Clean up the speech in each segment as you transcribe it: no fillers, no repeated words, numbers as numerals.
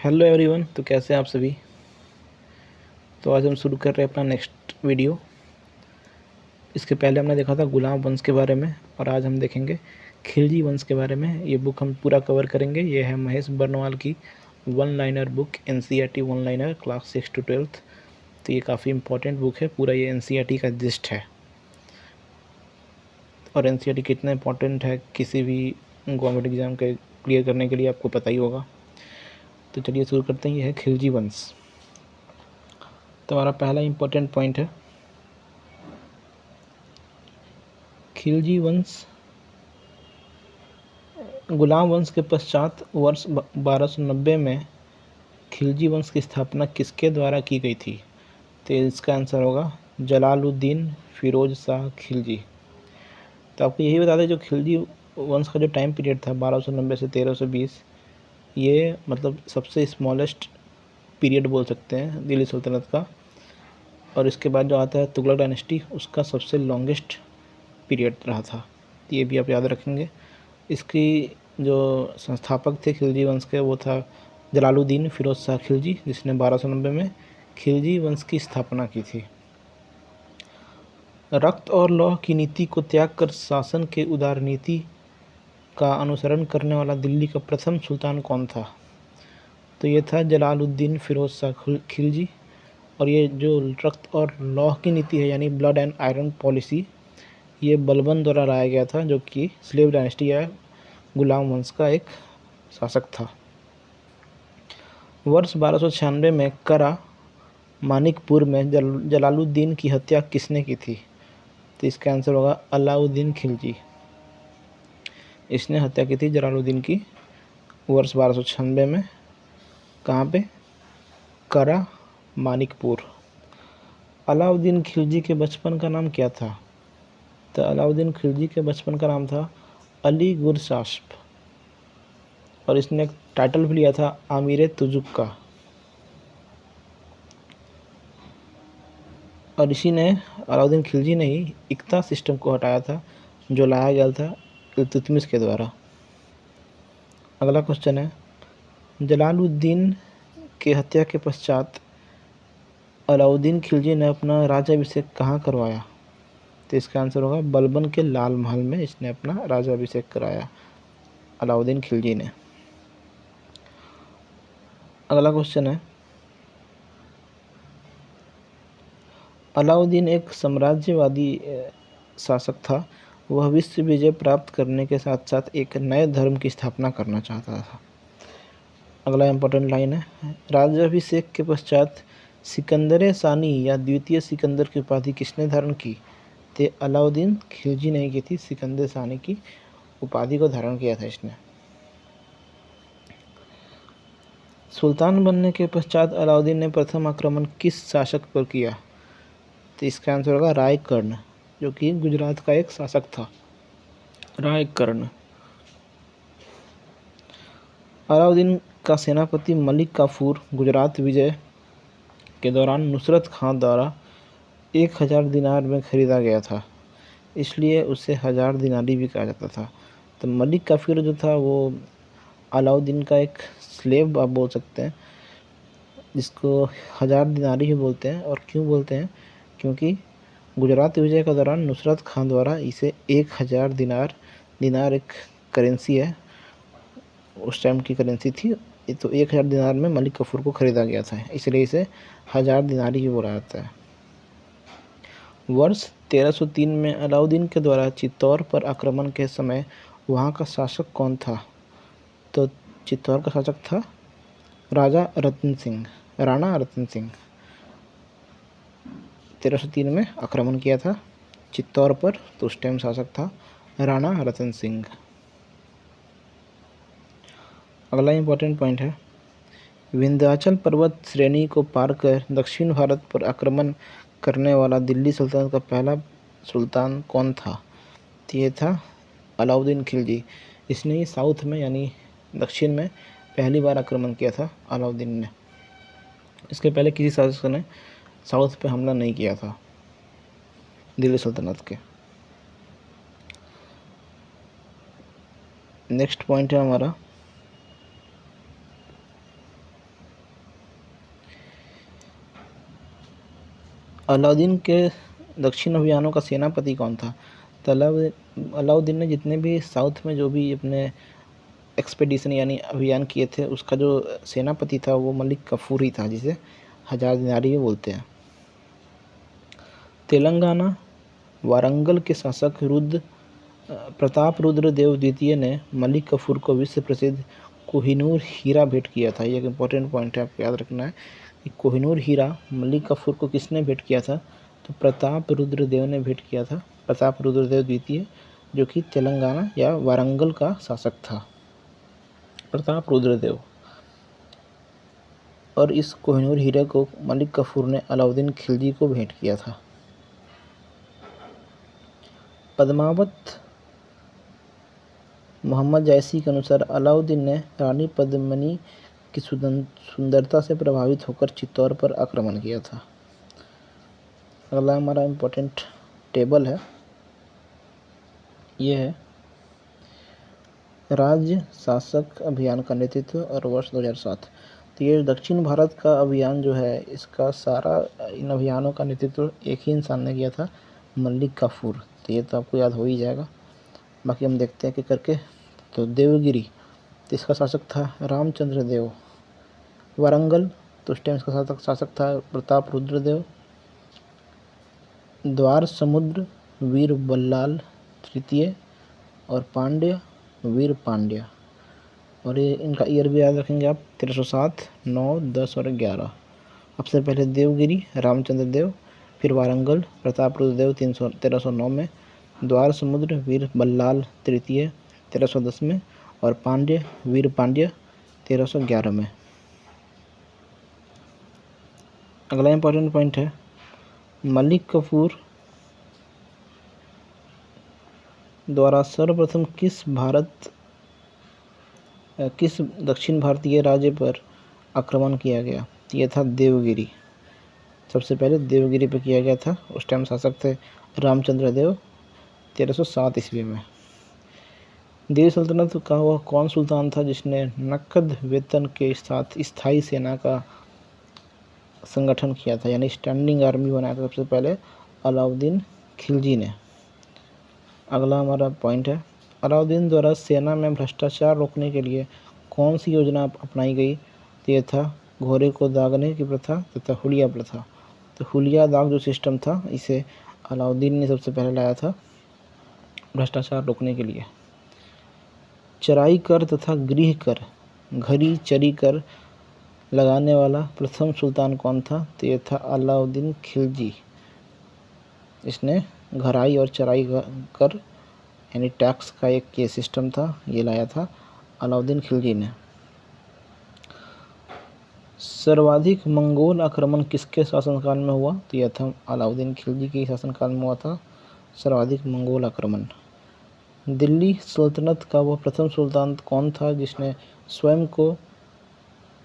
Hello everyone. तो कैसे हैं आप सभी। तो आज हम शुरू कर रहे हैं अपना नेक्स्ट वीडियो। इसके पहले हमने देखा था गुलाम वंश के बारे में और आज हम देखेंगे खिलजी वंश के बारे में। ये बुक हम पूरा कवर करेंगे। ये है महेश बर्नवाल की one liner book, NCERT one liner, class 6 to 12। तो ये काफ़ी इंपॉर्टेंट बुक है। पूरा ये NCERT का जिस्ट है। और NCERT कितना इंपॉर्टेंट है किसी भी गवर्नमेंट एग्ज़ाम के क्लियर करने के लिए आपको पता ही होगा। तो चलिए शुरू करते हैं। ये है खिलजी वंश। तो हमारा पहला इम्पोर्टेंट पॉइंट है खिलजी वंश। गुलाम वंश के पश्चात वर्ष 1290 में खिलजी वंश की स्थापना किसके द्वारा की गई थी। तो इसका आंसर होगा जलालुद्दीन फिरोज शाह खिलजी। तो आपको यही बता दें, जो खिलजी वंश का जो टाइम पीरियड था 1290 से 1320, ये मतलब सबसे स्मॉलेस्ट पीरियड बोल सकते हैं दिल्ली सल्तनत का। और इसके बाद जो आता है तुगलक डायनेस्टी, उसका सबसे लॉन्गेस्ट पीरियड रहा था। ये भी आप याद रखेंगे। इसकी जो संस्थापक थे खिलजी वंश के, वो था जलालुद्दीन फिरोज शाह खिलजी, जिसने 1290 में खिलजी वंश की स्थापना की थी। रक्त और लौह की नीति को त्याग कर शासन के उदार नीति का अनुसरण करने वाला दिल्ली का प्रथम सुल्तान कौन था। तो ये था जलालुद्दीन फिरोज शाह खिलजी। और ये जो रक्त और लौह की नीति है, यानी ब्लड एंड आयरन पॉलिसी, ये बलबन द्वारा लाया गया था, जो कि स्लेव डायनेस्टी या गुलाम वंश का एक शासक था। वर्ष 1296 में करा मानिकपुर में जलालुद्दीन की हत्या किसने की थी। तो इसका आंसर होगा अलाउद्दीन खिलजी। इसने हत्या की थी जलालुद्दीन की वर्ष 1296 में। कहाँ पे? करा मानिकपुर। अलाउद्दीन खिलजी के बचपन का नाम क्या था। तो अलाउद्दीन खिलजी के बचपन का नाम था अली गुरशास्प। और इसने एक टाइटल भी लिया था आमिर तुजुक का। और इसी ने, अलाउद्दीन खिलजी ने ही इक्ता सिस्टम को हटाया था, जो लाया गया था इल्तुतमिश के द्वारा। अगला क्वेश्चन है, जलालुद्दीन के हत्या के पश्चात अलाउद्दीन खिलजी ने अपना राज्याभिषेक कहाँ करवाया। तो इसका आंसर होगा बलबन के लाल महल में इसने अपना राज्याभिषेक कराया अलाउद्दीन खिलजी ने। अगला क्वेश्चन है, अलाउद्दीन एक साम्राज्यवादी शासक था। वह विश्व विजय प्राप्त करने के साथ साथ एक नए धर्म की स्थापना करना चाहता था। अगला इंपॉर्टेंट लाइन है, राज्याभिषेक के पश्चात सिकंदर सानी या द्वितीय सिकंदर की उपाधि किसने धारण की। तो अलाउद्दीन खिलजी ने की थी, सिकंदर सानी की उपाधि को धारण किया था इसने। सुल्तान बनने के पश्चात अलाउद्दीन ने प्रथम आक्रमण किस शासक पर किया। तो इसका आंसर होगा रायकर्ण, जो कि गुजरात का एक शासक था, रायकर्ण। अलाउद्दीन का सेनापति मलिक काफूर गुजरात विजय के दौरान नुसरत खां द्वारा 1000 दिनार में खरीदा गया था, इसलिए उसे 1000 दिनारी भी कहा जाता था। तो मलिक काफूर जो था वो अलाउद्दीन का एक स्लेव आप बोल सकते हैं, जिसको 1000 दिनारी ही बोलते हैं। और क्यों बोलते हैं? क्योंकि गुजरात विजय के दौरान नुसरत खां द्वारा इसे 1000 दिनार एक करेंसी है, उस टाइम की करेंसी थी। तो 1000 दिनार में मलिक काफूर को खरीदा गया था, इसलिए इसे 1000 दिनारी ही बोला जाता है। वर्ष 1303 में अलाउद्दीन के द्वारा चित्तौड़ पर आक्रमण के समय वहाँ का शासक कौन था। तो चित्तौड़ का शासक था राजा रतन सिंह, राणा रतन सिंह। 1303 में आक्रमण किया था चित्तौड़ पर, तो उस टाइम शासक था राणा रतन सिंह। अगला इंपॉर्टेंट पॉइंट है, विंध्याचल पर्वत श्रेणी को पार कर दक्षिण भारत पर आक्रमण करने वाला दिल्ली सल्तनत का पहला सुल्तान कौन था। तो ये था अलाउद्दीन खिलजी। इसने ही साउथ में यानी दक्षिण में पहली बार आक्रमण किया था अलाउद्दीन ने। इसके पहले किसी शासक ने साउथ पे हमला नहीं किया था दिल्ली सल्तनत के। नेक्स्ट पॉइंट है हमारा, अलाउद्दीन के दक्षिण अभियानों का सेनापति कौन था? तो अलाउद्दीन ने जितने भी साउथ में जो भी अपने एक्सपेडिशन यानी अभियान किए थे, उसका जो सेनापति था वो मलिक कफूर ही था, जिसे हजार दिनारी भी बोलते हैं। तेलंगाना वारंगल के शासक प्रताप रुद्र देव द्वितीय ने मलिक कफूर को विश्व प्रसिद्ध कोहिनूर हीरा भेंट किया था। ये एक इम्पोर्टेंट पॉइंट है, आपको याद रखना है कि कोहिनूर हीरा मलिक कफूर को किसने भेंट किया था? तो प्रताप रुद्र देव ने भेंट किया था। प्रताप रुद्र देव द्वितीय, जो कि तेलंगाना या वारंगल का शासक था, प्रताप रुद्र देव। और इस कोहिनूर हीरे को मलिक कफूर ने अलाउद्दीन खिलजी को भेंट किया था। पद्मावत मोहम्मद जायसी के अनुसार अलाउद्दीन ने रानी पद्मिनी की सुंदरता से प्रभावित होकर चित्तौड़ पर आक्रमण किया था। अगला हमारा इम्पोर्टेंट टेबल है, ये है राज्य शासक अभियान का नेतृत्व और वर्ष 2007। तो ये दक्षिण भारत का अभियान जो है, इसका सारा इन अभियानों का नेतृत्व एक ही इंसान ने किया था, मलिक काफूर। तो ये तो आपको याद हो ही जाएगा, बाकी हम देखते हैं कि करके। तो देवगिरी, तो इसका शासक था रामचंद्र देव। वारंगल, तो उस टाइम इसका शासक था प्रताप रुद्र देव। द्वार समुद्र वीर बल्लाल तृतीय, और पांड्य वीर पांड्य। और ये इनका ईयर भी याद रखेंगे आप, 1307, 9, 10 और 11। सबसे पहले देवगिरी रामचंद्र देव, फिर वारंगल प्रताप रुद्र देव 1309 में, द्वार समुद्र वीर बल्लाल तृतीय 1310 में, और पांड्य वीर पांड्य 1311 में। अगला इंपॉर्टेंट पॉइंट है, मलिक कफूर द्वारा सर्वप्रथम किस दक्षिण भारतीय राज्य पर आक्रमण किया गया? यह था देवगिरी। सबसे पहले देवगिरी पर किया गया था। उस टाइम शासक थे रामचंद्र देव 1307 ईस्वी में। दिल्ली सल्तनत का वह कौन सुल्तान था जिसने नकद वेतन के साथ स्थायी सेना का संगठन किया था, यानी स्टैंडिंग आर्मी बनाया था? सबसे पहले अलाउद्दीन खिलजी ने। अगला हमारा पॉइंट है, अलाउद्दीन द्वारा सेना में भ्रष्टाचार रोकने के लिए कौन सी योजना अपनाई गई? तो यह था घोड़े को दागने की प्रथा तथा हुलिया प्रथा। तो हुलिया दाग जो सिस्टम था, इसे अलाउद्दीन ने सबसे पहले लाया था भ्रष्टाचार रोकने के लिए। चराई कर तथा गृह कर, घरी चरी कर लगाने वाला प्रथम सुल्तान कौन था? तो यह था अलाउद्दीन खिलजी। इसने घराई और चराई कर यानी टैक्स का एक ये सिस्टम था, ये लाया था अलाउद्दीन खिलजी ने। सर्वाधिक मंगोल आक्रमण किसके शासनकाल में हुआ? तो यह था अलाउद्दीन खिलजी के शासनकाल में हुआ था सर्वाधिक मंगोल आक्रमण। दिल्ली सल्तनत का वह प्रथम सुल्तान कौन था जिसने स्वयं को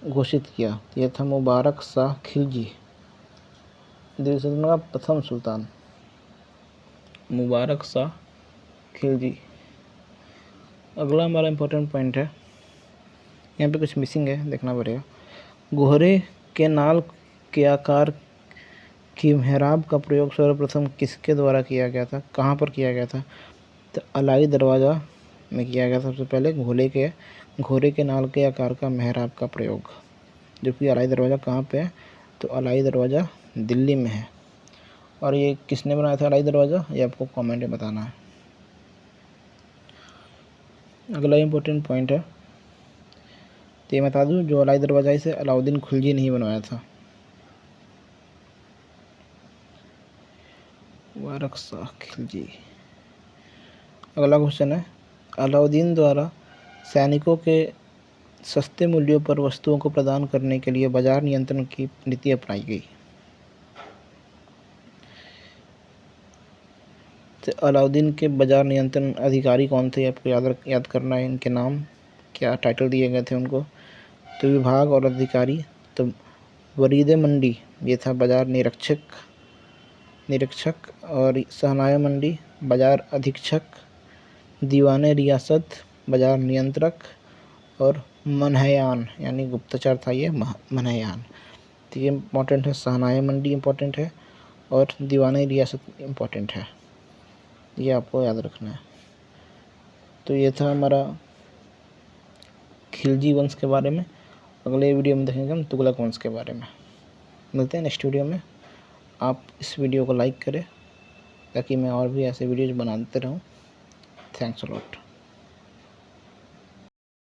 घोषित किया? तो यह था मुबारक शाह खिलजी। दिल्ली सल्तनत का प्रथम सुल्तान मुबारक शाह खिलजी। अगला हमारा इम्पोर्टेंट पॉइंट है, यहाँ पे कुछ मिसिंग है, देखना पड़ेगा। घोड़े के नाल के आकार की मेहराब का प्रयोग सर्वप्रथम किसके द्वारा किया गया था? कहाँ पर किया गया था? तो अलाई दरवाज़ा में किया गया सबसे पहले घोड़े के नाल के आकार का मेहराब का प्रयोग, जो कि अलाई दरवाज़ा कहाँ पे है? तो अलाई दरवाज़ा दिल्ली में है। और ये किसने बनाया था अलाई दरवाज़ा? ये आपको कमेंट में बताना है। अगला इम्पोर्टेंट पॉइंट है, तो ये बता दूँ, जो अलाई दरवाज़ा इसे अलाउद्दीन खिलजी ने ही बनवाया था। मुबारक शाह खिलजी। अगला क्वेश्चन है, अलाउद्दीन द्वारा सैनिकों के सस्ते मूल्यों पर वस्तुओं को प्रदान करने के लिए बाजार नियंत्रण की नीति अपनाई गई। तो अलाउद्दीन के बाजार नियंत्रण अधिकारी कौन थे? आपको याद करना है, इनके नाम क्या टाइटल दिए गए थे उनको। तो विभाग और अधिकारी, तो वरीद मंडी ये था बाजार निरीक्षक, और सहनाया मंडी बाजार अधीक्षक, दीवाने रियासत बाजार नियंत्रक, और मनहयान यानी गुप्तचर था ये मनहयान। तो ये इम्पोर्टेंट है, सहनाया मंडी इम्पोर्टेंट है, और दीवानी रियासत इम्पोर्टेंट है, ये आपको याद रखना है। तो ये था हमारा खिलजी वंश के बारे में। अगले वीडियो में देखेंगे हम तुगलक वंश के बारे में। मिलते हैं नेक्स्ट वीडियो में। आप इस वीडियो को लाइक करें ताकि मैं और भी ऐसे वीडियोज बनाते रहूं। Thanks a lot.